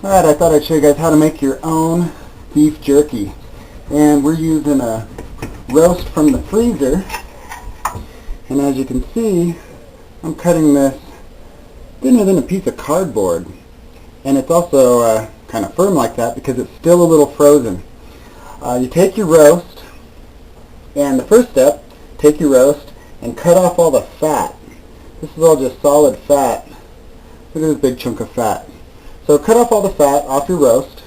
Alright, I thought I'd show you guys how to make your own beef jerky. And we're using a roast from the freezer. And as you can see, I'm cutting this thinner than a piece of cardboard. And it's also kind of firm like that because it's still a little frozen. You take your roast, and the first step, take your roast and cut off all the fat. This is all just solid fat. Look at this big chunk of fat. So cut off all the fat off your roast,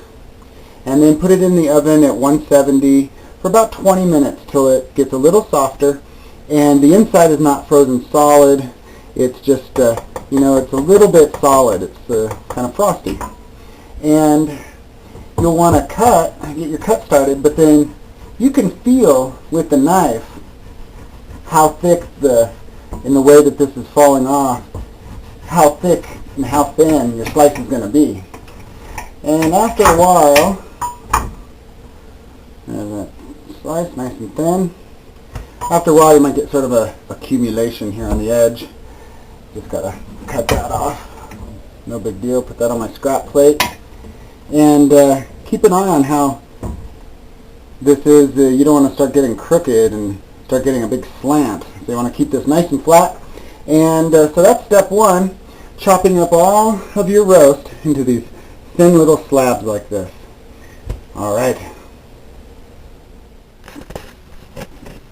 and then put it in the oven at 170 for about 20 minutes till it gets a little softer, and the inside is not frozen solid. It's just, it's a little bit solid. It's kind of frosty. And you'll want to get your cut started, but then you can feel with the knife how thick in the way that this is falling off, how thick and how thin your slice is going to be. And after a while, there's that slice, nice and thin. After a while you might get sort of a accumulation here on the edge. Just got to cut that off. No big deal. Put that on my scrap plate. And keep an eye on how this is. You don't want to start getting crooked and start getting a big slant. So you want to keep this nice and flat. And so that's step one. Chopping up all of your roast into these thin little slabs like this. Alright,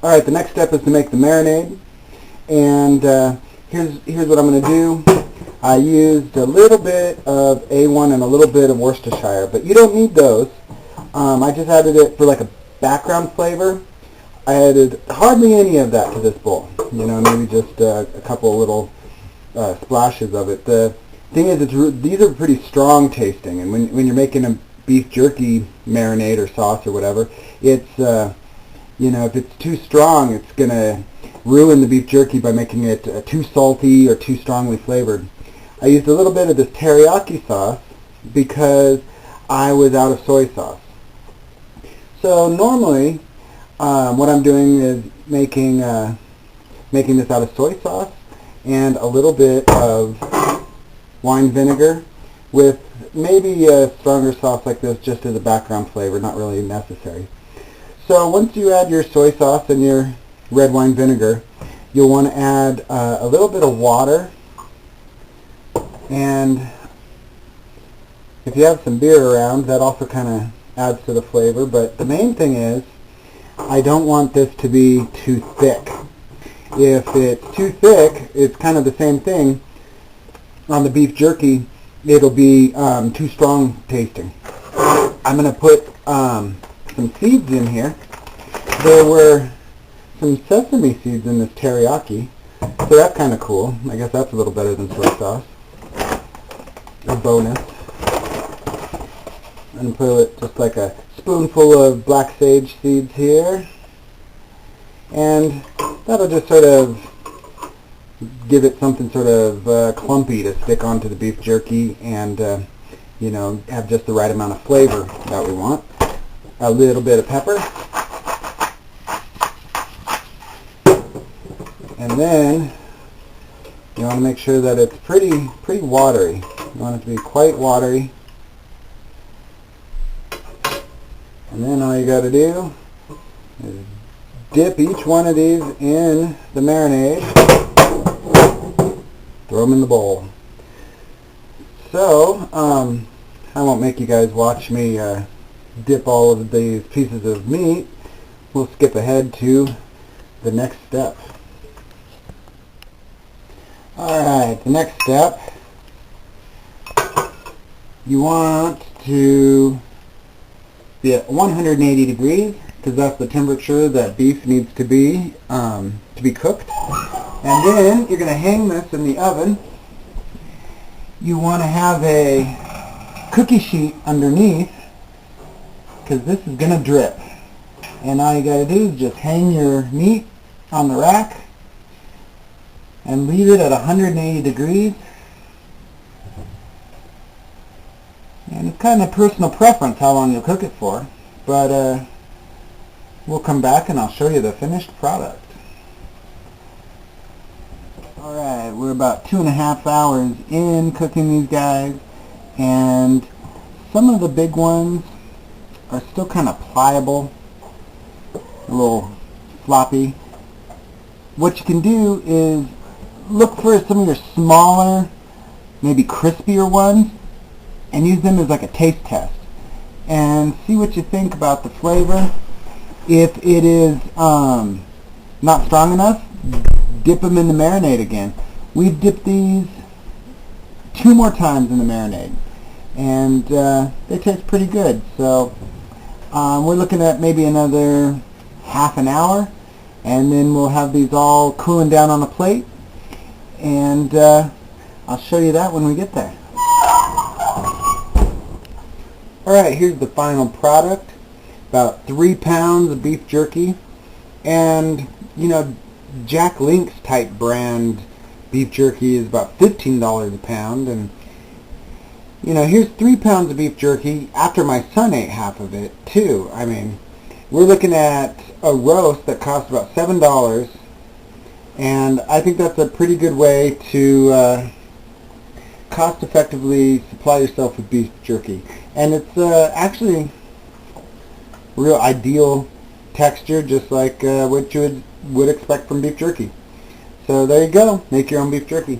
the next step is to make the marinade. And here's what I'm going to do. I used a little bit of A1 and a little bit of Worcestershire, but you don't need those. I just added it for like a background flavor. I added hardly any of that to this bowl. Maybe just a couple of little splashes of it. The thing is, these are pretty strong tasting, and when you're making a beef jerky marinade or sauce or whatever, it's if it's too strong, it's gonna ruin the beef jerky by making it too salty or too strongly flavored. I used a little bit of this teriyaki sauce because I was out of soy sauce. So normally, what I'm doing is making this out of soy sauce and a little bit of wine vinegar with maybe a stronger sauce like this just as a background flavor, not really necessary. So once you add your soy sauce and your red wine vinegar, you'll want to add a little bit of water, and if you have some beer around, that also kind of adds to the flavor. But the main thing is, I don't want this to be too thick. If it's too thick, it's kind of the same thing on the beef jerky. It'll be too strong tasting. I'm going to put some seeds in here. There were some sesame seeds in this teriyaki, so that's kind of cool. I guess that's a little better than soy sauce. A bonus. And put just like a spoonful of black sage seeds here. And that'll just sort of give it something sort of clumpy to stick onto the beef jerky, and have just the right amount of flavor that we want. A little bit of pepper, and then you want to make sure that it's pretty watery. You want it to be quite watery, and then all you got to do is dip each one of these in the marinade, throw them in the bowl. So, I won't make you guys watch me dip all of these pieces of meat. We'll skip ahead to the next step. Alright, the next step, you want to be at 180 degrees, because that's the temperature that beef needs to be cooked. And then you're going to hang this in the oven. You want to have a cookie sheet underneath, because this is going to drip. And all you got to do is just hang your meat on the rack and leave it at 180 degrees. And it's kind of personal preference how long you'll cook it for, but we'll come back and I'll show you the finished product. Alright, we're about 2.5 hours in cooking these guys, and some of the big ones are still kind of pliable, a little floppy. What you can do is look for some of your smaller, maybe crispier ones, and use them as like a taste test and see what you think about the flavor. If it is not strong enough, dip them in the marinade again. We've dipped these 2 more times in the marinade, and they taste pretty good. So we're looking at maybe another half an hour, and then we'll have these all cooling down on a plate, and I'll show you that when we get there. Alright, here's the final product. About 3 pounds of beef jerky, and you know, Jack Link's type brand beef jerky is about $15 a pound, and you know, here's 3 pounds of beef jerky after my son ate half of it too. I mean, we're looking at a roast that costs about $7, and I think that's a pretty good way to cost effectively supply yourself with beef jerky. And it's actually real ideal texture, just like what you would expect from beef jerky. So there you go, make your own beef jerky.